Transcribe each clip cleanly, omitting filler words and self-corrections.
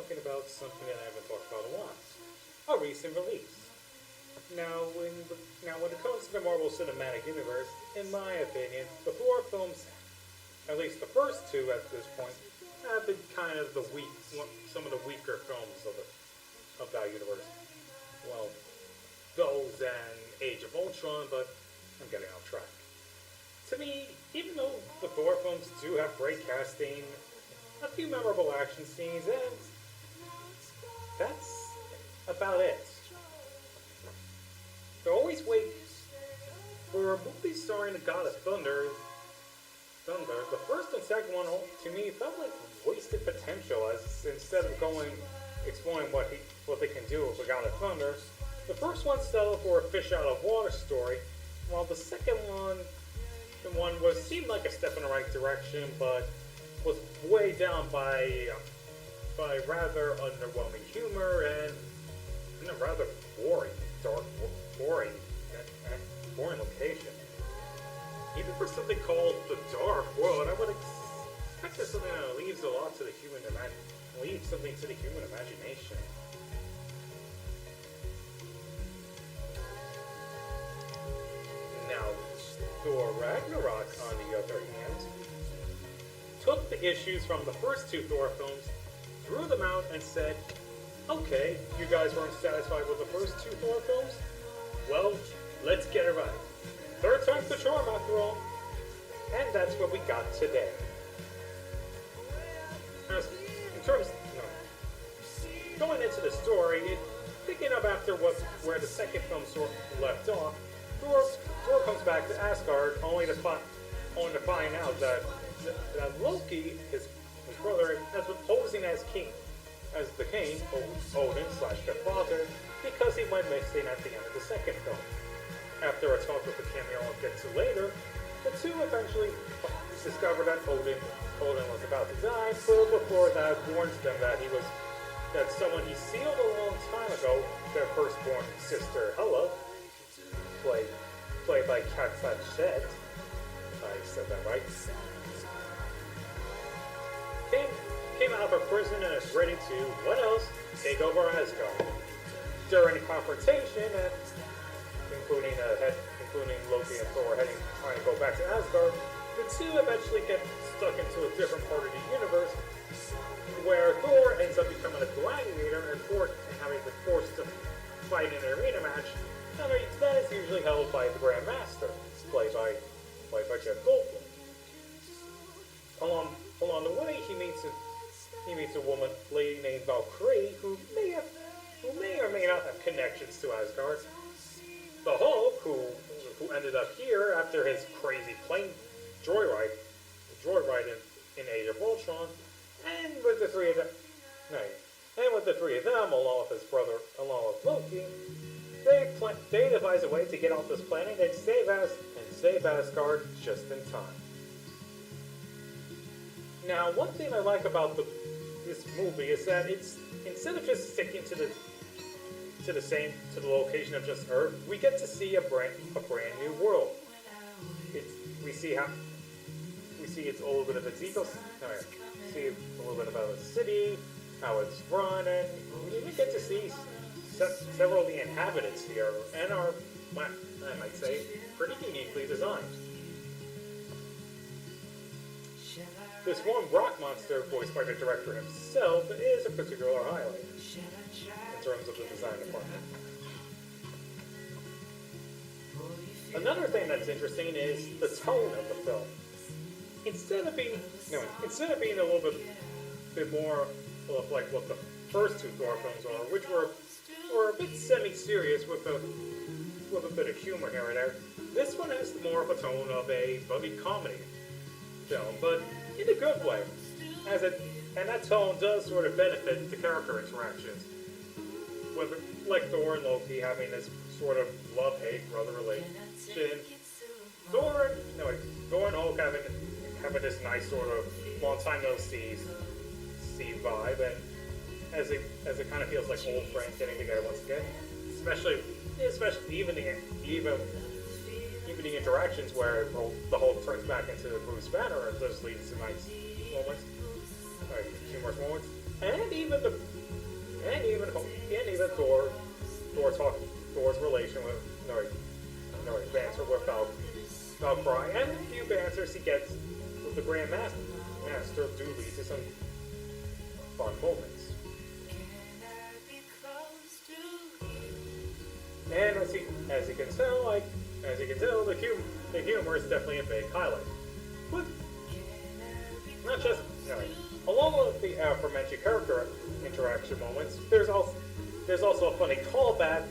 talking about something that I haven't talked about a lot. A recent release. When it comes to the Marvel Cinematic Universe, in my opinion, the Thor films, at least the first two at this point, have been kind of some of the weaker films of that universe. Well, those and Age of Ultron, but I'm getting off track. To me, even though the Thor films do have great casting, a few memorable action scenes, and that's about it. They always wait for a movie starring the God of Thunder. The first and second one, to me, felt like wasted potential. As instead of exploring what they can do with the God of Thunder, the first one settled for a fish out of water story, while the second one, seemed like a step in the right direction, but was weighed down by rather underwhelming humor and a rather boring, boring location. Even for something called the Dark World, I would expect that something that leaves a lot to the human imagination. Now, Thor Ragnarok, on the other hand, took the issues from the first two Thor films, threw them out, and said, okay, you guys weren't satisfied with the first two Thor films? Well, let's get it right. Third time's the charm, after all. And that's what we got today. Now, in terms, going into the story, picking up after where the second film sort of left off, Thor comes back to Asgard only to find out that Loki, his brother, has been posing as the king, Odin/their father, because he went missing at the end of the second film. After a talk with the cameo we'll get to later, the two eventually discover that Odin was about to die, but before that warns them that someone he sealed a long time ago, their firstborn sister Hela, played by Kat Blanchett, I said that right, came out of her prison and is ready to, what else, take over Asgard. During the confrontation, including Loki and Thor trying to go back to Asgard, the two eventually get stuck into a different part of the universe, where Thor ends up becoming a gladiator and having been forced to fight in an arena match that is usually held by the Grand Master, played by Jeff Goldblum. Along the way, he meets a lady named Valkyrie who may or may not have connections to Asgard. The Hulk, who ended up here after his crazy plane joyride in Age of Ultron, and with the three of them, along with his brother, along with Loki, they devise a way to get off this planet and save Asgard just in time. Now, one thing I like about this movie is that it's, instead of just sticking to the location of just Earth, we get to see a brand new world. We see it's a little bit of its see a little bit about the city, how it's run, and we even get to see several of the inhabitants here, and are, I might say, pretty uniquely designed. This one rock monster, voiced by the director himself, is a particular highlight in terms of the design department. Another thing that's interesting is the tone of the film. Instead of being a little bit more like what the first two Thor films are, which were a bit semi-serious with a bit of humor here and there, this one has more of a tone of a buddy comedy film, but in a good way. And that tone does sort of benefit the character interactions. Like Thor and Loki having this sort of love-hate brother relation. Thor and Hulk having this nice sort of long time no see vibe, and as it kind of feels like old friends getting together once again. Especially even the interactions where the Hulk turns back into Bruce Banner and does lead to nice moments, humorous moments. and even the and even Thor's relation with banter with Valkyrie, and the few banters he gets with the Grand Master do lead to some fun moments. And as you can tell, the humor is definitely a big highlight. But not just along with the aforementioned character interaction moments, there's also a funny callback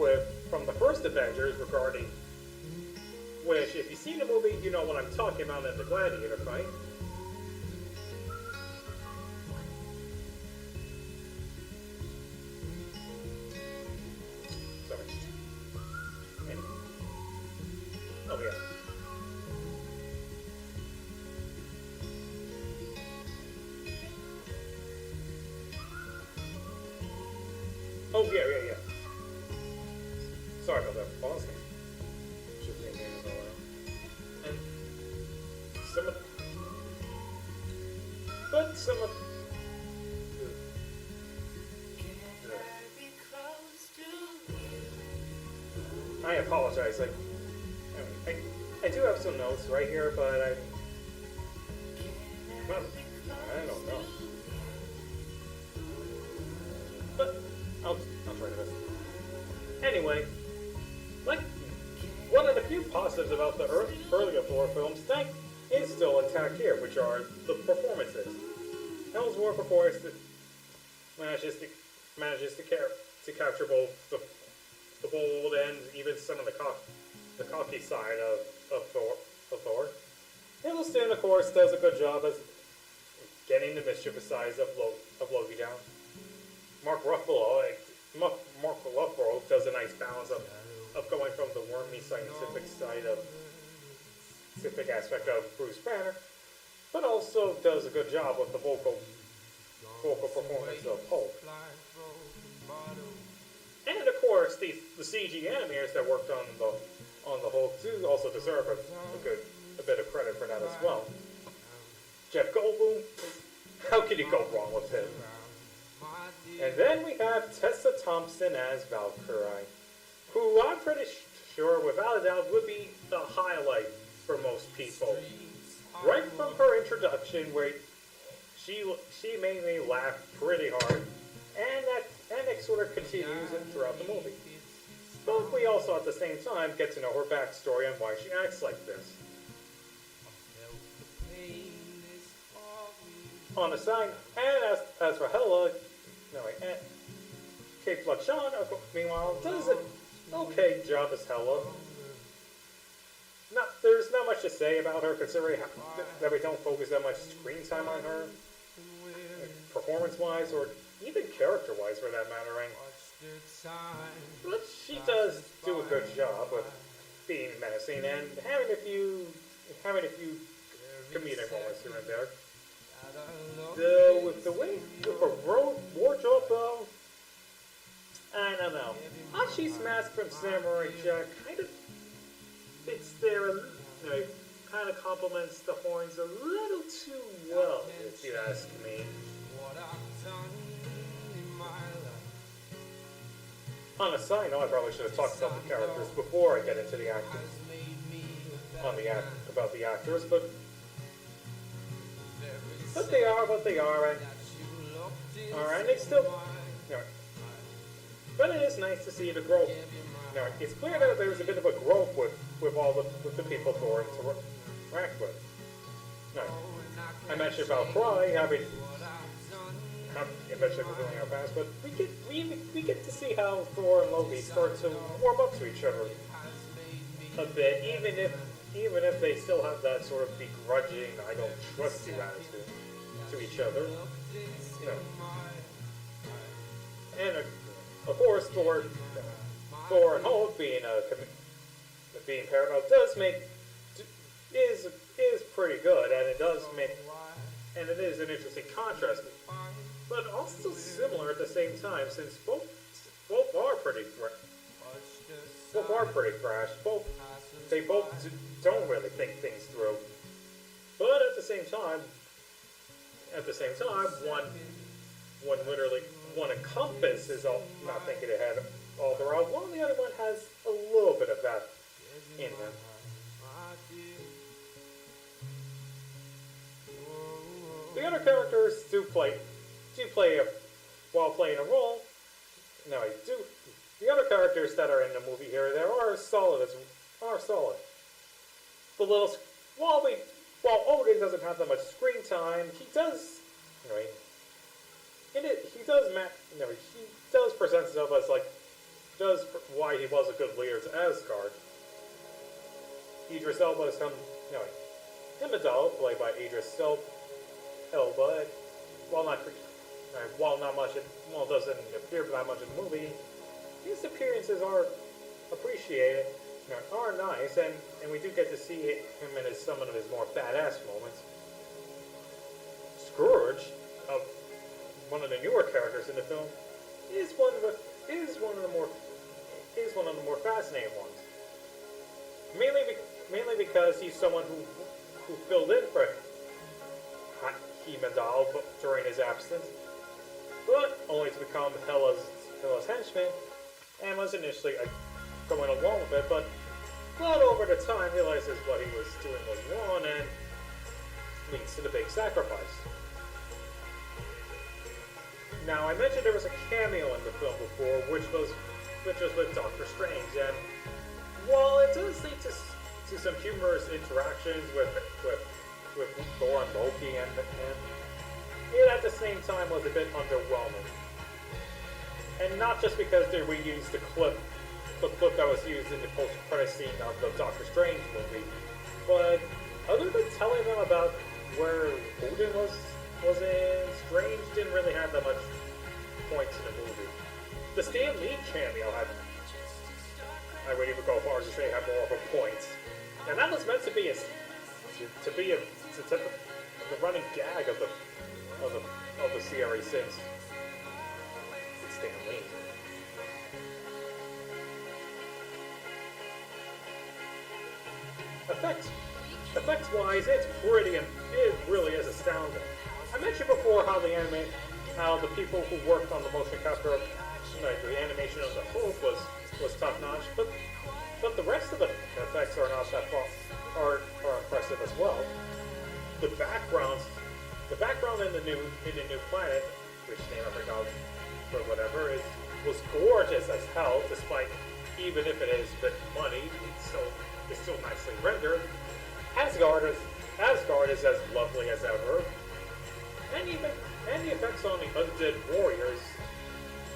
from the first Avengers regarding which, if you've seen the movie, you know what I'm talking about in the gladiator fight. Sorry. Oh yeah. Oh yeah. Sorry about that pause. Just making it go out. And some of I apologize. I do have some notes right here, but I don't know. But I'll try this. Anyway, one of the few positives about the earlier Thor films that is still intact here, which are the performances. Hemsworth, of course, manages to capture both the bold and even some of the cocky side of Thor. Hiddleston, of course, does a good job as getting the mischievous sides of Loki down. Mark Ruffalo does a nice balance of going from the wormy scientific aspect of Bruce Banner, but also does a good job with the vocal performance of Hulk. And of course, the CG animators that worked on the Hulk do also deserve a bit of credit for that as well. Jeff Goldblum, how could you go wrong with him? And then we have Tessa Thompson as Valkyrie, who I'm pretty sure, without a doubt, would be the highlight for most people. Right from her introduction, where she made me laugh pretty hard, and that sort of continues throughout the movie. But we also, at the same time, get to know her backstory and why she acts like this. On the side, and as for Hela, Kate Blanchett, meanwhile, does an okay job as Hela. There's not much to say about her, considering that we don't focus that much screen time on her, performance-wise, or even character-wise, for that matter. But she does do a good job with being menacing and having a few comedic moments here and there. With her wardrobe, though, I don't know. Ashi's mask from Samurai Jack kind of fits there, kind of complements the horns a little too well, if you ask me. On a side note, I probably should have talked about the characters before I get into the actors. About the actors, but they are what they are, and they still. But it is nice to see the growth. It's clear that there's a bit of a growth with the people Thor interact with. I mentioned Valkyrie having eventually revealing our past, but we get to see how Thor and Loki start to warm up to each other a bit, even if they still have that sort of begrudging "I don't trust you" attitude to each other. And of course, Thor and Hulk being paired up is pretty good, and it is an interesting contrast, but also similar at the same time, since both are pretty brash. They both don't really think things through, but at the same time, literally one encompasses all, not thinking ahead all throughout, while the other one has a little bit of that in them. The other characters do play while playing a role. No, I do. The other characters that are in the movie here there are solid. The little while Odin doesn't have that much screen time, he does. You know, he does present himself as does why he was a good leader to Asgard. Idris Elba is Heimdall, played by Idris Elba, doesn't appear that much in the movie. His appearances are appreciated, are nice, and we do get to see him in some of his more badass moments. Scourge, one of the newer characters in the film, is one of the more fascinating ones. Mainly because he's someone who filled in for Heimdall during his absence, but only to become Hela's henchman, and was initially going along with it, but over the time realizes what he was doing was wrong and leads to the big sacrifice. Now, I mentioned there was a cameo in the film before, which was with Doctor Strange, and while it does lead to some humorous interactions with Thor and Loki, and it at the same time was a bit underwhelming. And not just because they reused the clip that was used in the post-credit scene of the Doctor Strange movie, but other than telling them about where Odin was in, Strange didn't really have that much points in the movie. The Stan Lee cameo I would even go far as to say, had more of a point, and that was meant to be the running gag of the series since it's Stan Lee. Effects-wise, it really is astounding. I mentioned before how the people who worked on the motion capture, the animation of the Hulk was top notch, but the rest of the effects are not that far, are impressive as well. The background in the new planet, which name I forgot, but whatever, was gorgeous as hell. Despite, even if it is a bit muddy, it's still nicely rendered. Asgard is as lovely as ever, and the effects on the undead warriors,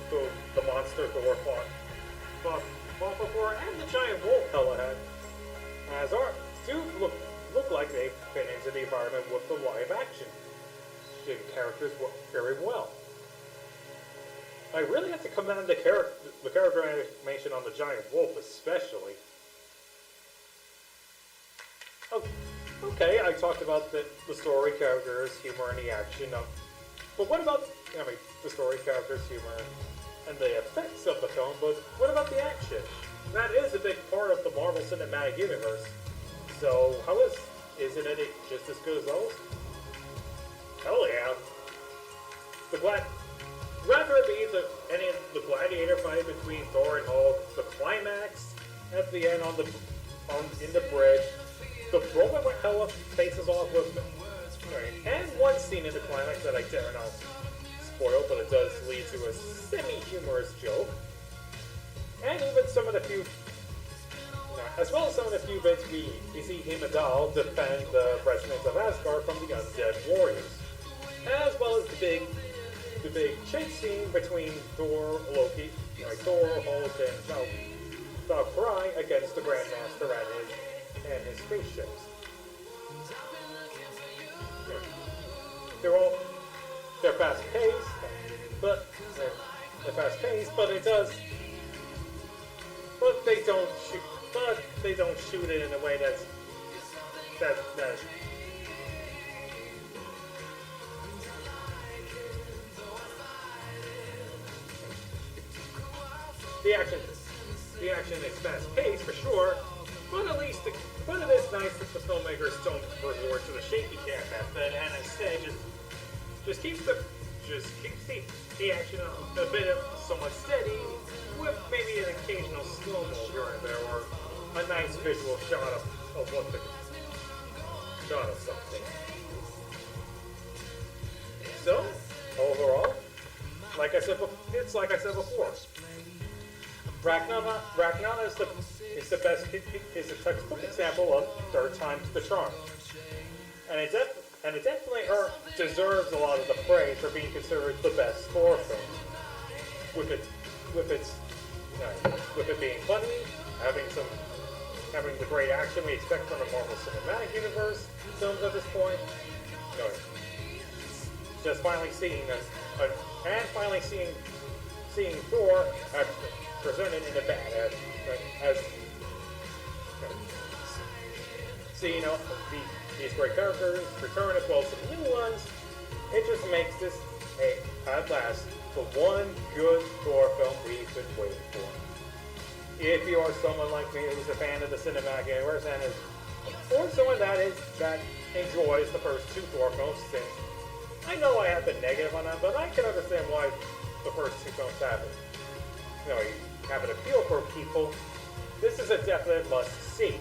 the monster Thor fought before, and the giant wolf Hela had, do look like they fit into the environment with the live action. The characters work very well. I really have to commend the character animation on the giant wolf, especially. Okay, I talked about the story, characters, humor, and the action. But what about the story, characters, humor, and the effects of the film? But what about the action? That is a big part of the Marvel Cinematic Universe. So isn't it just as good as those? Hell yeah! Rather it be the gladiator fight between Thor and Hulk, the climax at the end in the bridge, the moment where Hela faces off with and one scene in the climax that I dare not spoil, but it does lead to a semi-humorous joke, and even some of the few bits we see Heimdall defend the residents of Asgard from the undead warriors, as well as the big chase scene between Thor, Hulk, and Valkyrie against the Grandmaster and his spaceships. They're fast paced, but they don't shoot it in a way that's the action is fast paced for sure, but it is nice that the filmmakers don't resort to the shaky cam method and instead just keeps just keeps the action a bit of somewhat steady, with maybe an occasional slow-mo here and there, or a nice visual shot of what the shot of something. So, overall, it's like I said before. Ragnarok is the best is a textbook example of third time's the charm, and it definitely deserves a lot of the praise for being considered the best Thor film. With it being funny, having the great action we expect from the Marvel Cinematic Universe films at this point. No, just finally seeing seeing Thor presented in a bad as seeing these great characters return as well as some new ones. It just makes this at last the one good Thor film we've been waiting for. If you are someone like me who's a fan of the cinematic universe or someone that enjoys the first two Thor films, since I know I have been negative on that, but I can understand why the first two films have an appeal for people. This is a definite must-see.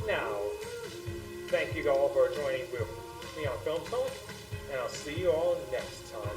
Now, thank you all for joining with me on Film Tone, and I'll see you all next time.